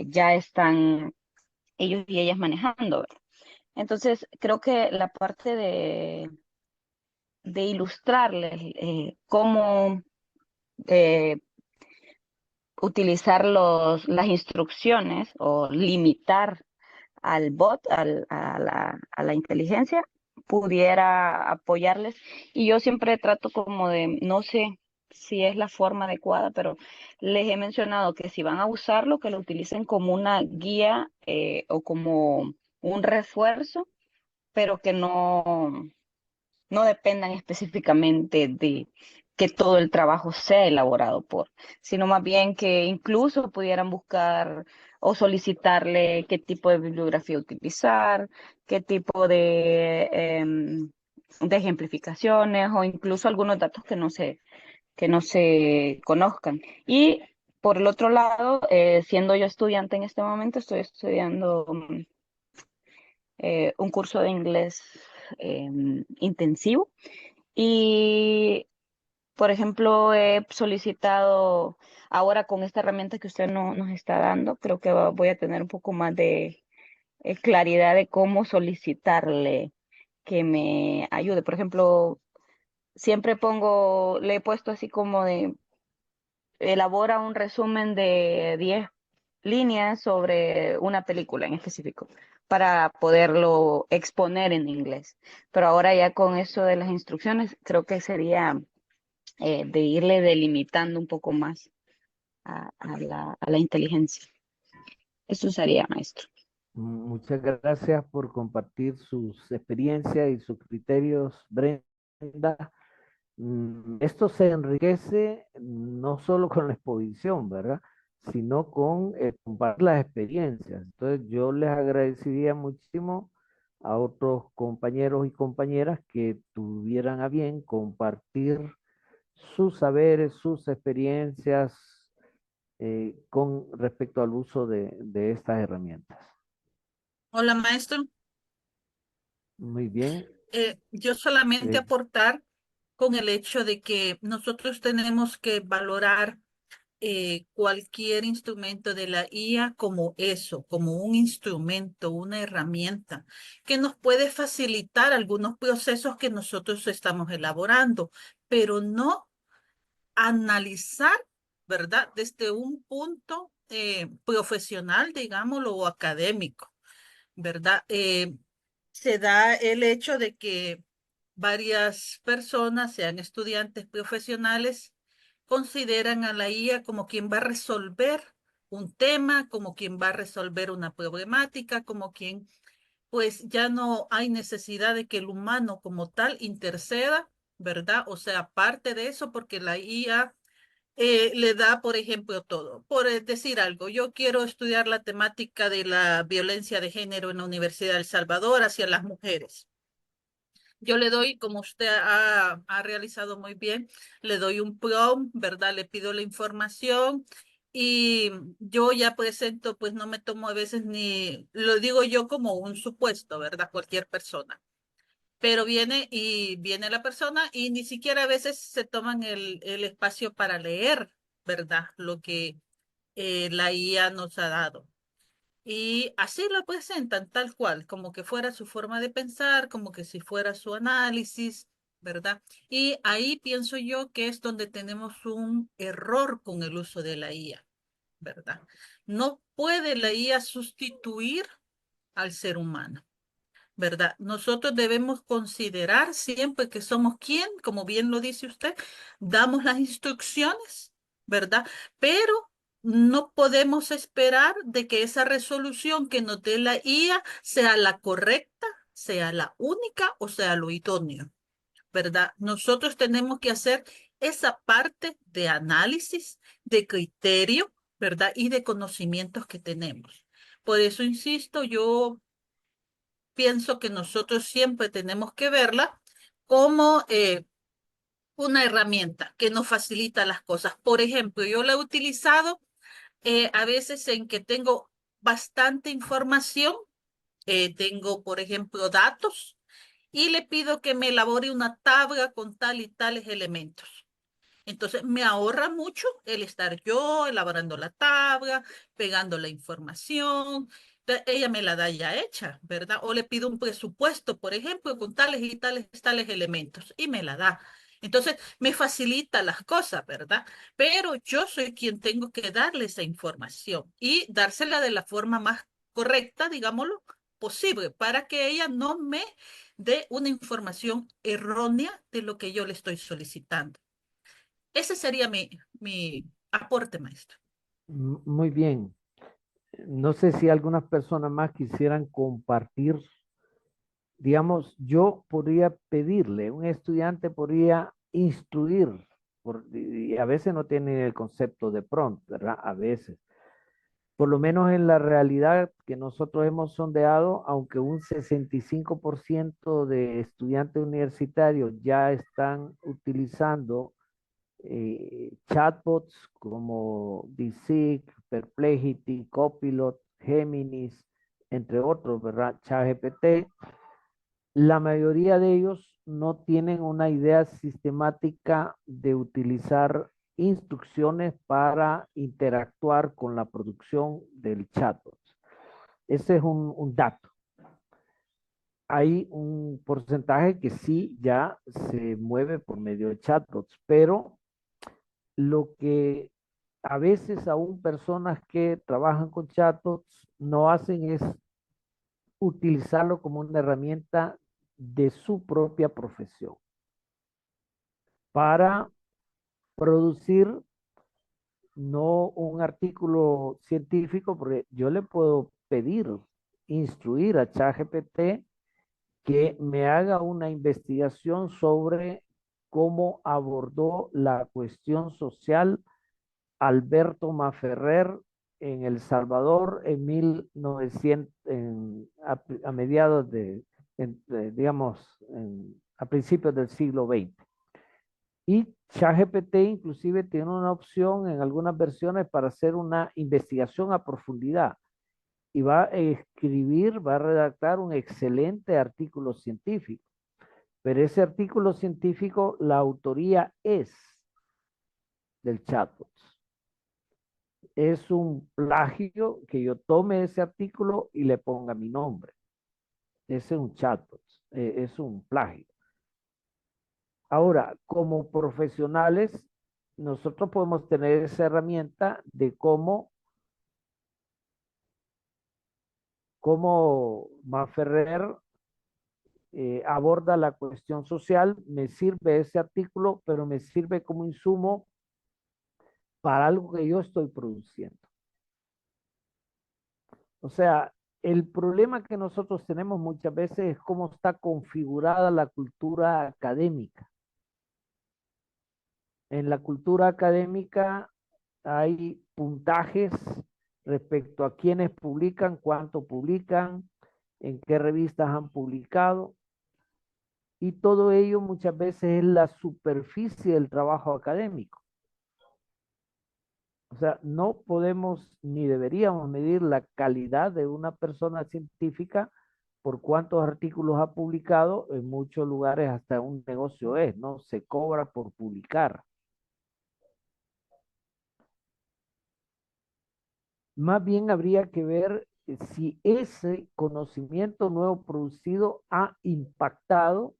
ya están ellos y ellas manejando, ¿verdad? Entonces, creo que la parte de ilustrarles cómo eh, utilizar las instrucciones o limitar al bot, a la inteligencia, pudiera apoyarles. Y yo siempre trato como de, no sé si es la forma adecuada, pero les he mencionado que si van a usarlo, que lo utilicen como una guía o como un refuerzo, pero que no dependan específicamente de que todo el trabajo sea elaborado por, sino más bien que incluso pudieran buscar o solicitarle qué tipo de bibliografía utilizar, qué tipo de ejemplificaciones o incluso algunos datos que no se conozcan. Y por el otro lado, siendo yo estudiante en este momento, estoy estudiando un curso de inglés intensivo y Por ejemplo, he solicitado ahora con esta herramienta que usted nos está dando, creo que voy a tener un poco más de claridad de cómo solicitarle que me ayude. Por ejemplo, siempre le he puesto así como de, elabora un resumen de 10 líneas sobre una película en específico para poderlo exponer en inglés. Pero ahora ya con eso de las instrucciones, creo que sería de irle delimitando un poco más a la inteligencia. Eso sería, maestro. Muchas gracias por compartir sus experiencias y sus criterios, Brenda. Esto se enriquece no solo con la exposición, ¿verdad? Sino con compartir las experiencias. Entonces, yo les agradecería muchísimo a otros compañeros y compañeras que tuvieran a bien compartir sus saberes, sus experiencias con respecto al uso de estas herramientas. Hola, maestro. Muy bien. Yo solamente eh, aportar con el hecho de que nosotros tenemos que valorar cualquier instrumento de la IA como eso, como un instrumento, una herramienta que nos puede facilitar algunos procesos que nosotros estamos elaborando, pero no analizar, ¿verdad? Desde un punto profesional, digámoslo, o académico, ¿verdad? Se da el hecho de que varias personas, sean estudiantes profesionales, consideran a la IA como quien va a resolver un tema, como quien va a resolver una problemática, como quien, pues ya no hay necesidad de que el humano como tal interceda, ¿verdad? O sea, parte de eso porque la IA le da, por ejemplo, todo. Por decir algo, yo quiero estudiar la temática de la violencia de género en la Universidad de El Salvador hacia las mujeres. Yo le doy, como usted ha realizado muy bien, le doy un prompt, ¿verdad? Le pido la información y yo ya presento, pues no me tomo a veces ni, lo digo yo como un supuesto, ¿verdad? Cualquier persona. Pero viene la persona y ni siquiera a veces se toman el espacio para leer, ¿verdad? Lo que la IA nos ha dado. Y así lo presentan tal cual, como que fuera su forma de pensar, como que si fuera su análisis, ¿verdad? Y ahí pienso yo que es donde tenemos un error con el uso de la IA, ¿verdad? No puede la IA sustituir al ser humano. ¿Verdad? Nosotros debemos considerar siempre que somos quien, como bien lo dice usted, damos las instrucciones, ¿verdad? Pero no podemos esperar de que esa resolución que nos dé la IA sea la correcta, sea la única o sea lo idóneo, ¿verdad? Nosotros tenemos que hacer esa parte de análisis, de criterio, ¿verdad? Y de conocimientos que tenemos. Por eso insisto, yo pienso que nosotros siempre tenemos que verla como una herramienta que nos facilita las cosas. Por ejemplo, yo la he utilizado a veces en que tengo bastante información, tengo, por ejemplo, datos, y le pido que me elabore una tabla con tal y tales elementos. Entonces me ahorra mucho el estar yo elaborando la tabla, pegando la información. Ella me la da ya hecha, ¿verdad? O le pido un presupuesto, por ejemplo, con tales y tales elementos y me la da. Entonces me facilita las cosas, ¿verdad? Pero yo soy quien tengo que darle esa información y dársela de la forma más correcta, digámoslo, posible, para que ella no me dé una información errónea de lo que yo le estoy solicitando. Ese sería mi aporte, maestro. Muy bien. No sé si algunas personas más quisieran compartir. Digamos, yo podría pedirle, un estudiante podría instruir, y a veces no tiene el concepto de prompt, ¿verdad? A veces. Por lo menos en la realidad que nosotros hemos sondeado, aunque un 65% de estudiantes universitarios ya están utilizando chatbots como DeepSeek, Perplexity, Copilot, Geminis, entre otros, ¿verdad? ChatGPT. La mayoría de ellos no tienen una idea sistemática de utilizar instrucciones para interactuar con la producción del chatbot. Ese es un dato. Hay un porcentaje que sí ya se mueve por medio de chatbots, pero lo que a veces aún personas que trabajan con chatbots no hacen es utilizarlo como una herramienta de su propia profesión para producir no un artículo científico, porque yo le puedo pedir, instruir a ChatGPT que me haga una investigación sobre cómo abordó la cuestión social Alberto Maferrer en El Salvador en 1900, a mediados digamos, a principios del siglo XX. Y ChatGPT inclusive tiene una opción en algunas versiones para hacer una investigación a profundidad y va a escribir, va a redactar un excelente artículo científico. Pero ese artículo científico, la autoría es del chatbot. Es un plagio que yo tome ese artículo y le ponga mi nombre. Ese es un chatbot, es un plagio. Ahora, como profesionales, nosotros podemos tener esa herramienta de cómo Manferrer aborda la cuestión social. Me sirve ese artículo, pero me sirve como insumo para algo que yo estoy produciendo. O sea, el problema que nosotros tenemos muchas veces es cómo está configurada la cultura académica. En la cultura académica hay puntajes respecto a quienes publican, cuánto publican, en qué revistas han publicado, y todo ello muchas veces es la superficie del trabajo académico. O sea, no podemos ni deberíamos medir la calidad de una persona científica por cuántos artículos ha publicado. En muchos lugares hasta un negocio es, ¿no? Se cobra por publicar. Más bien habría que ver si ese conocimiento nuevo producido ha impactado,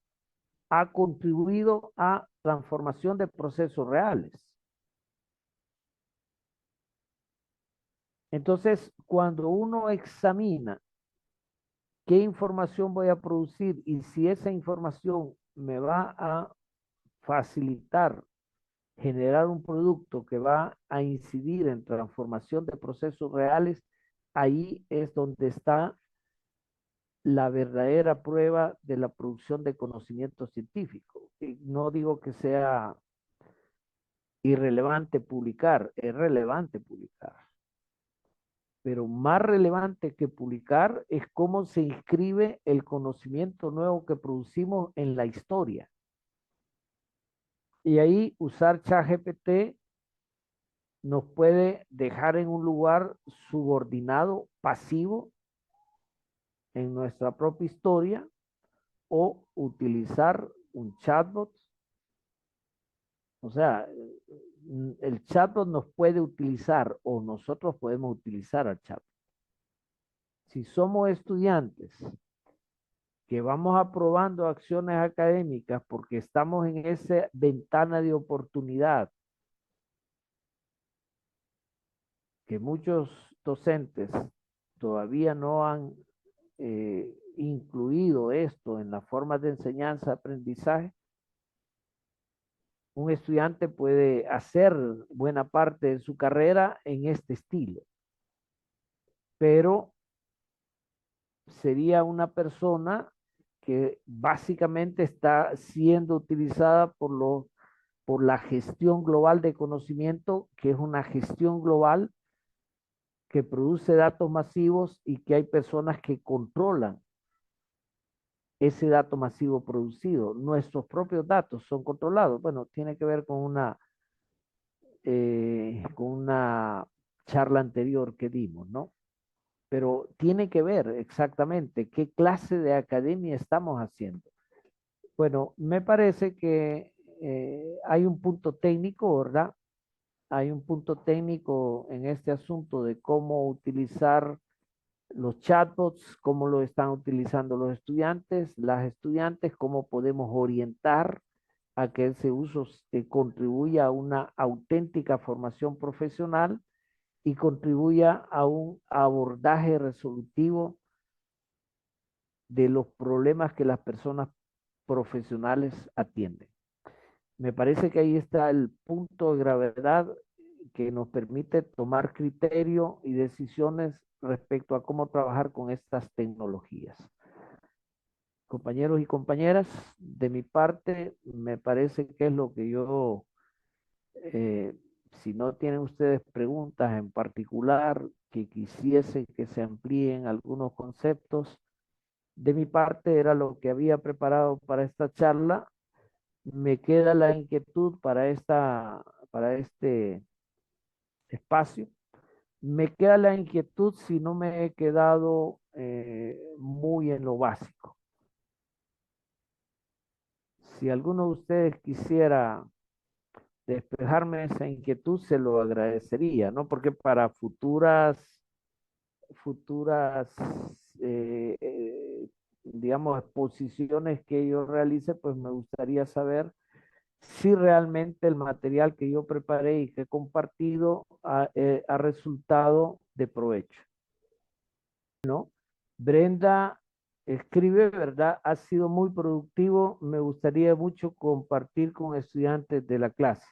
ha contribuido a transformación de procesos reales. Entonces, cuando uno examina qué información voy a producir y si esa información me va a facilitar generar un producto que va a incidir en transformación de procesos reales, ahí es donde está la verdadera prueba de la producción de conocimiento científico. Y no digo que sea irrelevante publicar, es relevante publicar. Pero más relevante que publicar es cómo se inscribe el conocimiento nuevo que producimos en la historia. Y ahí usar ChatGPT nos puede dejar en un lugar subordinado, pasivo, en nuestra propia historia, o utilizar un chatbot. O sea, el chatbot nos puede utilizar o nosotros podemos utilizar al chatbot. Si somos estudiantes que vamos aprobando acciones académicas porque estamos en esa ventana de oportunidad que muchos docentes todavía no han incluido esto en las formas de enseñanza-aprendizaje, un estudiante puede hacer buena parte de su carrera en este estilo, pero sería una persona que básicamente está siendo utilizada por la gestión global de conocimiento, que es una gestión global que produce datos masivos y que hay personas que controlan ese dato masivo producido. Nuestros propios datos son controlados. Bueno, tiene que ver con una charla anterior que dimos, ¿no? pero tiene que ver exactamente qué clase de academia estamos haciendo. Bueno, me parece que hay un punto técnico, ¿verdad? Hay un punto técnico en este asunto de cómo utilizar los chatbots, cómo lo están utilizando los estudiantes, las estudiantes, cómo podemos orientar a que ese uso contribuya a una auténtica formación profesional y contribuya a un abordaje resolutivo de los problemas que las personas profesionales atienden. Me parece que ahí está el punto de gravedad que nos permite tomar criterio y decisiones respecto a cómo trabajar con estas tecnologías. Compañeros y compañeras, de mi parte, me parece que es lo que yo, si no tienen ustedes preguntas en particular que quisiesen que se amplíen algunos conceptos, de mi parte era lo que había preparado para esta charla. Me queda la inquietud para este espacio. Me queda la inquietud si no me he quedado muy en lo básico. Si alguno de ustedes quisiera despejarme esa inquietud, se lo agradecería, ¿no? Porque para futuras, digamos, exposiciones que yo realice, pues me gustaría saber si realmente el material que yo preparé y que he compartido ha resultado de provecho, ¿no? Brenda escribe, ¿verdad? Ha sido muy productivo. Me gustaría mucho compartir con estudiantes de la clase.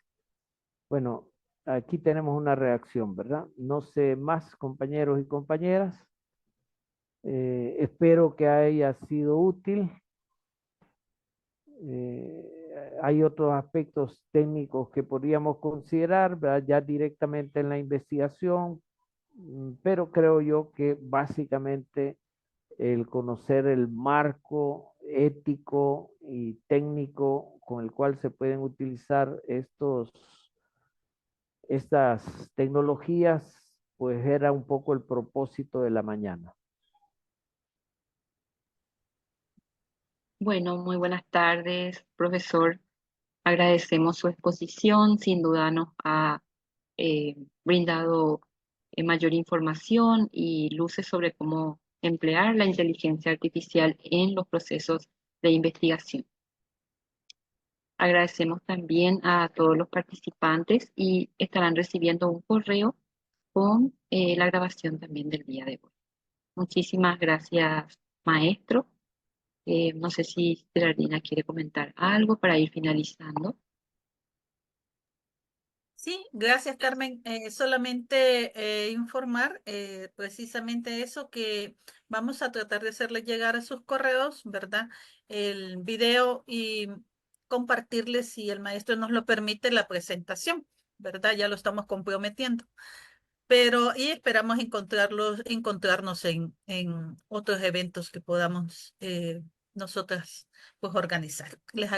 Bueno, aquí tenemos una reacción, ¿verdad? No sé más, compañeros y compañeras. Espero que haya sido útil. Hay otros aspectos técnicos que podríamos considerar, ¿verdad? Ya directamente en la investigación, pero creo yo que básicamente el conocer el marco ético y técnico con el cual se pueden utilizar estas tecnologías, pues era un poco el propósito de la mañana. Bueno, muy buenas tardes, profesor. Agradecemos su exposición. Sin duda nos ha brindado mayor información y luces sobre cómo emplear la inteligencia artificial en los procesos de investigación. Agradecemos también a todos los participantes y estarán recibiendo un correo con la grabación también del día de hoy. Muchísimas gracias, maestro. No sé si Gerardina quiere comentar algo para ir finalizando. Sí, gracias Carmen. Solamente informar precisamente eso, que vamos a tratar de hacerle llegar a sus correos, ¿verdad? El video y compartirles, si el maestro nos lo permite, la presentación, ¿verdad? Ya lo estamos comprometiendo. Pero, y esperamos encontrarnos en otros eventos que podamos nosotras pues organizar. Les